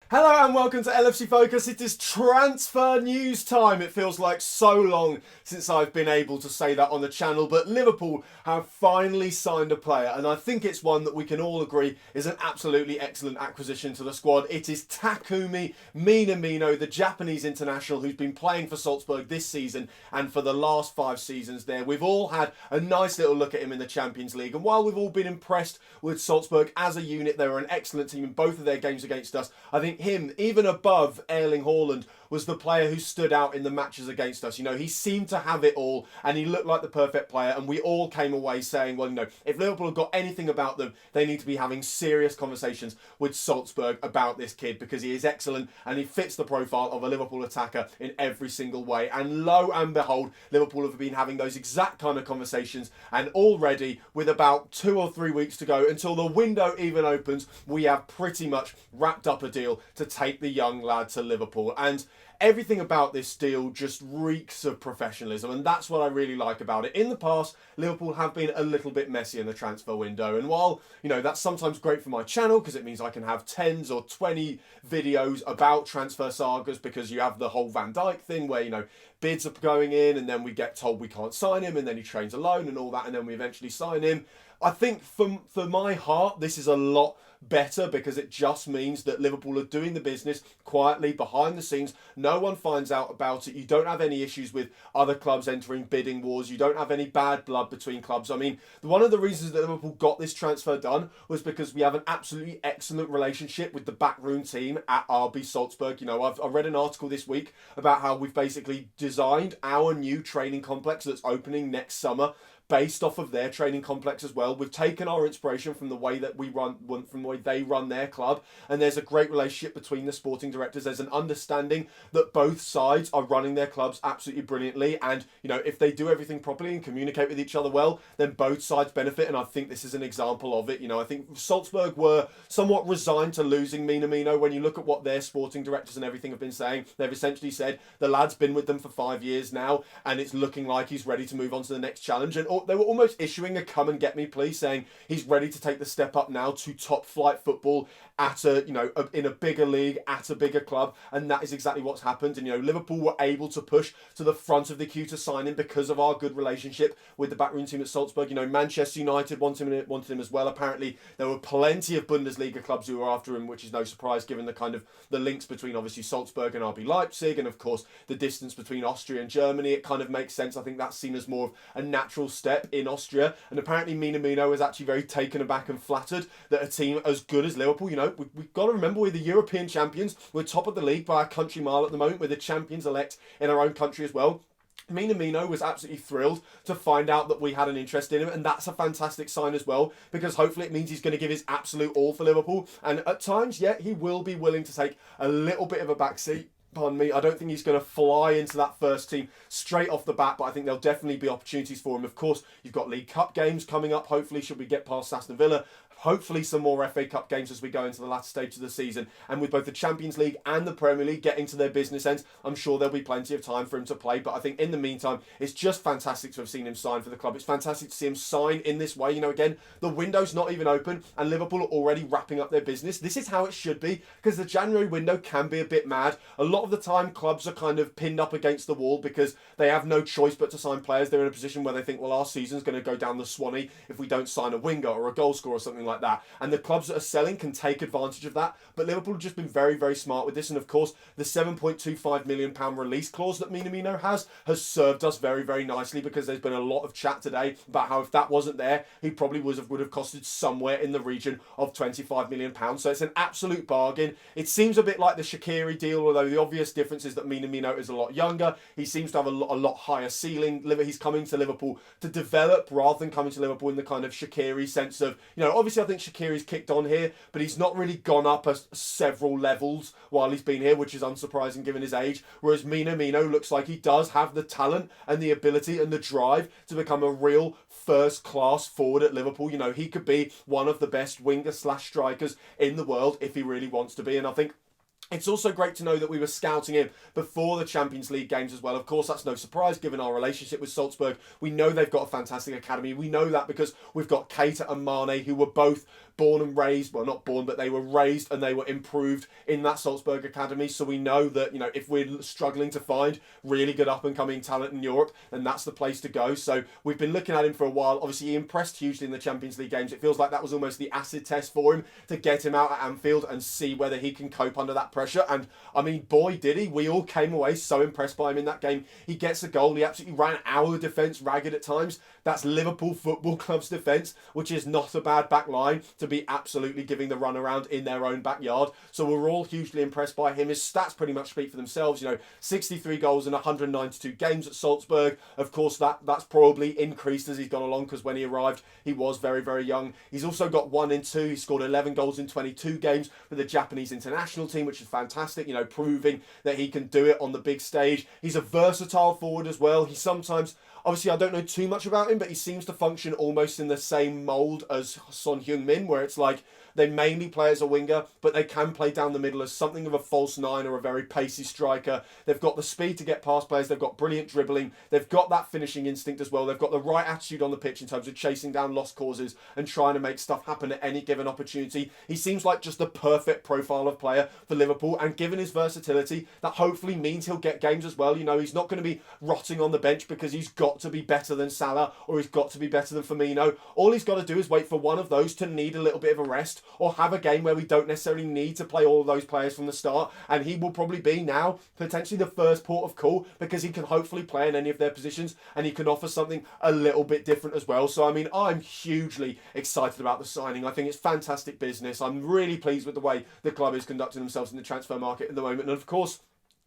Hello and welcome to LFC Focus. It is transfer news time. It feels like so long since I've been able to say that on the channel, but Liverpool have finally signed a player, and I think it's one that we can all agree is an absolutely excellent acquisition to the squad. It is Takumi Minamino, the Japanese international who's been playing for Salzburg this season and for the last 5 seasons there. We've all had a nice little look at him in the Champions League, and while we've all been impressed with Salzburg as a unit, they were an excellent team in both of their games against us. I think him, even above Erling Haaland, was the player who stood out in the matches against us. You know, he seemed to have it all and he looked like the perfect player, and we all came away saying, well, you know, if Liverpool have got anything about them, they need to be having serious conversations with Salzburg about this kid, because he is excellent and he fits the profile of a Liverpool attacker in every single way. And lo and behold, Liverpool have been having those exact kind of conversations, and already with about 2 or 3 weeks to go until the window even opens, we have pretty much wrapped up a deal to take the young lad to Liverpool. And everything about this deal just reeks of professionalism, and that's what I really like about it. In the past, Liverpool have been a little bit messy in the transfer window, and while, you know, that's sometimes great for my channel because it means I can have 10s or 20 videos about transfer sagas, because you have the whole Van Dijk thing where, you know, bids are going in and then we get told we can't sign him and then he trains alone and all that, and then we eventually sign him. I think for my heart, this is a lot better, because it just means that Liverpool are doing the business quietly behind the scenes. No one finds out about it. You don't have any issues with other clubs entering bidding wars. You don't have any bad blood between clubs. I mean, one of the reasons that Liverpool got this transfer done was because we have an absolutely excellent relationship with the backroom team at RB Salzburg. You know, I read an article this week about how we've basically designed our new training complex that's opening next summer based off of their training complex as well. We've taken our inspiration from the way that from the way they run their club, and there's a great relationship between the sporting directors. There's an understanding that both sides are running their clubs absolutely brilliantly, and, you know, if they do everything properly and communicate with each other well, then both sides benefit, and I think this is an example of it. You know, I think Salzburg were somewhat resigned to losing Minamino. When you look at what their sporting directors and everything have been saying, they've essentially said the lad's been with them for 5 years now, and it's looking like he's ready to move on to the next challenge. And they were almost issuing a come and get me please, saying he's ready to take the step up now to top flight football at in a bigger league, at a bigger club, and that is exactly what's happened. And, you know, Liverpool were able to push to the front of the queue to sign him because of our good relationship with the backroom team at Salzburg. You know, Manchester United wanted him as well. Apparently there were plenty of Bundesliga clubs who were after him, which is no surprise given the kind of the links between obviously Salzburg and RB Leipzig, and of course the distance between Austria and Germany. It kind of makes sense. I think that's seen as more of a natural step in Austria, and apparently Minamino was actually very taken aback and flattered that a team as good as Liverpool, you know, we've got to remember we're the European champions, we're top of the league by a country mile at the moment, we're the champions elect in our own country as well. Minamino was absolutely thrilled to find out that we had an interest in him, and that's a fantastic sign as well, because hopefully it means he's going to give his absolute all for Liverpool, and at times, yeah, he will be willing to take a little bit of a backseat. Pardon me, I don't think he's going to fly into that first team straight off the bat, but I think there'll definitely be opportunities for him. Of course, you've got League Cup games coming up, hopefully, should we get past Aston Villa. Hopefully some more FA Cup games as we go into the latter stage of the season. And with both the Champions League and the Premier League getting to their business ends, I'm sure there'll be plenty of time for him to play. But I think in the meantime, it's just fantastic to have seen him sign for the club. It's fantastic to see him sign in this way. You know, again, the window's not even open and Liverpool are already wrapping up their business. This is how it should be, because the January window can be a bit mad. A lot of the time, clubs are kind of pinned up against the wall because they have no choice but to sign players. They're in a position where they think, well, our season's going to go down the Swanee if we don't sign a winger or a goal scorer or something like that. And the clubs that are selling can take advantage of that. But Liverpool have just been very, very smart with this. And of course, the £7.25 million release clause that Minamino has served us very, very nicely, because there's been a lot of chat today about how if that wasn't there, he probably would have costed somewhere in the region of £25 million. So it's an absolute bargain. It seems a bit like the Shaqiri deal, although the obvious difference is that Minamino is a lot younger. He seems to have a lot higher ceiling. He's coming to Liverpool to develop rather than coming to Liverpool in the kind of Shaqiri sense of, you know, obviously I think Shaqiri's kicked on here, but he's not really gone up several levels while he's been here, which is unsurprising given his age. Whereas Minamino looks like he does have the talent and the ability and the drive to become a real first-class forward at Liverpool. You know, he could be one of the best winger/strikers in the world if he really wants to be, and I think it's also great to know that we were scouting him before the Champions League games as well. Of course, that's no surprise given our relationship with Salzburg. We know they've got a fantastic academy. We know that because we've got Keita and Mane, who were both born and raised, well, not born, but they were raised and they were improved in that Salzburg academy. So we know that, you know, if we're struggling to find really good up-and-coming talent in Europe, then that's the place to go. So we've been looking at him for a while. Obviously, he impressed hugely in the Champions League games. It feels like that was almost the acid test for him to get him out at Anfield and see whether he can cope under that pressure. And, I mean, boy, did he. We all came away so impressed by him in that game. He gets a goal. He absolutely ran our defence ragged at times. That's Liverpool Football Club's defence, which is not a bad back line to be absolutely giving the runaround in their own backyard. So we're all hugely impressed by him. His stats pretty much speak for themselves. You know, 63 goals in 192 games at Salzburg. Of course, that's probably increased as he's gone along, because when he arrived, he was very, very young. He's also got 1 in 2. He scored 11 goals in 22 games for the Japanese international team, which is fantastic, you know, proving that he can do it on the big stage. He's a versatile forward as well. He sometimes... Obviously, I don't know too much about him, but he seems to function almost in the same mould as Son Heung-min, where it's like they mainly play as a winger, but they can play down the middle as something of a false nine or a very pacey striker. They've got the speed to get past players. They've got brilliant dribbling. They've got that finishing instinct as well. They've got the right attitude on the pitch in terms of chasing down lost causes and trying to make stuff happen at any given opportunity. He seems like just the perfect profile of player for Liverpool, and given his versatility, that hopefully means he'll get games as well. You know, he's not going to be rotting on the bench because he's got to be better than Salah or he's got to be better than Firmino. All he's got to do is wait for one of those to need a little bit of a rest, or have a game where we don't necessarily need to play all of those players from the start, and he will probably be now potentially the first port of call, because he can hopefully play in any of their positions and he can offer something a little bit different as well. So I mean, I'm hugely excited about the signing. I think it's fantastic business. I'm really pleased with the way the club is conducting themselves in the transfer market at the moment, and of course,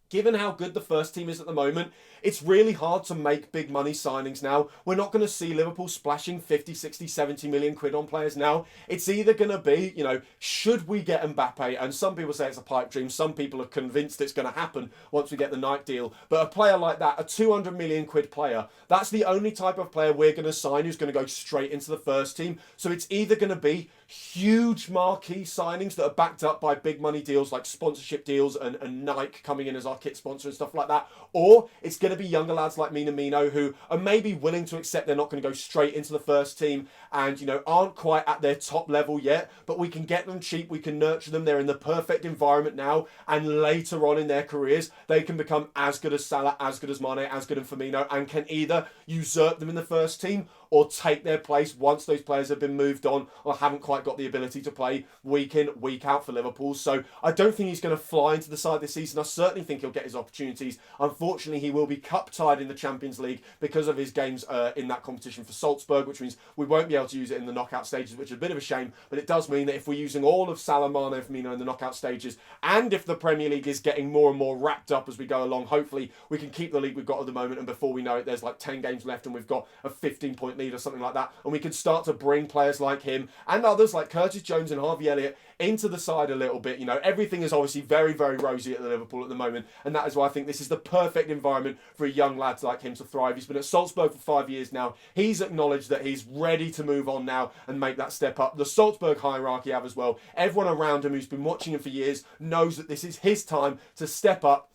given how good the first team is at the moment, it's really hard to make big money signings now. We're not going to see Liverpool splashing 50, 60, 70 million quid on players now. It's either going to be, you know, should we get Mbappe? And some people say it's a pipe dream. Some people are convinced it's going to happen once we get the Nike deal. But a player like that, a 200 million quid player, that's the only type of player we're going to sign who's going to go straight into the first team. So it's either going to be huge marquee signings that are backed up by big money deals like sponsorship deals and Nike coming in as our kit sponsor and stuff like that, or it's going to be younger lads like Minamino who are maybe willing to accept they're not going to go straight into the first team and, you know, aren't quite at their top level yet, but we can get them cheap, we can nurture them, they're in the perfect environment now, and later on in their careers they can become as good as Salah, as good as Mane, as good as Firmino, and can either usurp them in the first team or take their place once those players have been moved on or haven't quite got the ability to play week in, week out for Liverpool. So I don't think he's going to fly into the side this season. I certainly think he'll get his opportunities. Unfortunately, he will be cup-tied in the Champions League because of his games in that competition for Salzburg, which means we won't be able to use it in the knockout stages, which is a bit of a shame. But it does mean that if we're using all of Salah, Mane, and Firmino in the knockout stages, and if the Premier League is getting more and more wrapped up as we go along, hopefully we can keep the league we've got at the moment, and before we know it, there's like 10 games left and we've got a 15-point lead or something like that, and we can start to bring players like him and others like Curtis Jones and Harvey Elliott into the side a little bit. You know, everything is obviously very, very rosy at the Liverpool at the moment, and that is why I think this is the perfect environment for a young lad like him to thrive. He's been at Salzburg for 5 years now. He's acknowledged that he's ready to move on now and make that step up. The Salzburg hierarchy have as well. Everyone around him who's been watching him for years knows that this is his time to step up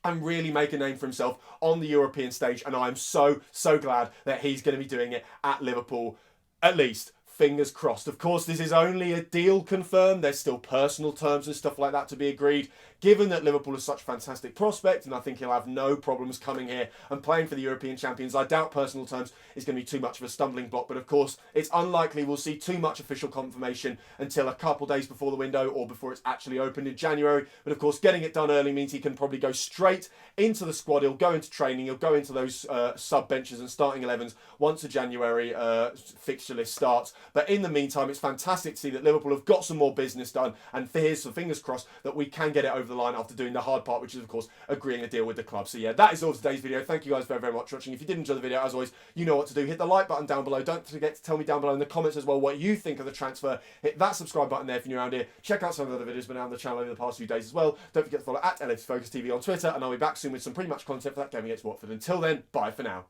and really make a name for himself on the European stage, and I'm so, so glad that he's going to be doing it at Liverpool, at least. Fingers crossed. Of course, this is only a deal confirmed. There's still personal terms and stuff like that to be agreed. Given that Liverpool is such a fantastic prospect, and I think he'll have no problems coming here and playing for the European champions, I doubt personal terms is going to be too much of a stumbling block. But of course, it's unlikely we'll see too much official confirmation until a couple days before the window or before it's actually opened in January. But of course, getting it done early means he can probably go straight into the squad. He'll go into training. He'll go into those sub benches and starting 11s once the January fixture list starts. But in the meantime, it's fantastic to see that Liverpool have got some more business done, and here's some fingers crossed that we can get it over the line after doing the hard part, which is of course agreeing a deal with the club. So yeah, that is all for today's video. Thank you guys very, very much for watching. If you did enjoy the video, as always, you know what to do. Hit the like button down below. Don't forget to tell me down below in the comments as well what you think of the transfer. Hit that subscribe button there if you're new around here. Check out some of the other videos been out on the channel over the past few days as well. Don't forget to follow at LFC Focus TV on Twitter, and I'll be back soon with some pre-match content for that game against Watford. Until then, bye for now.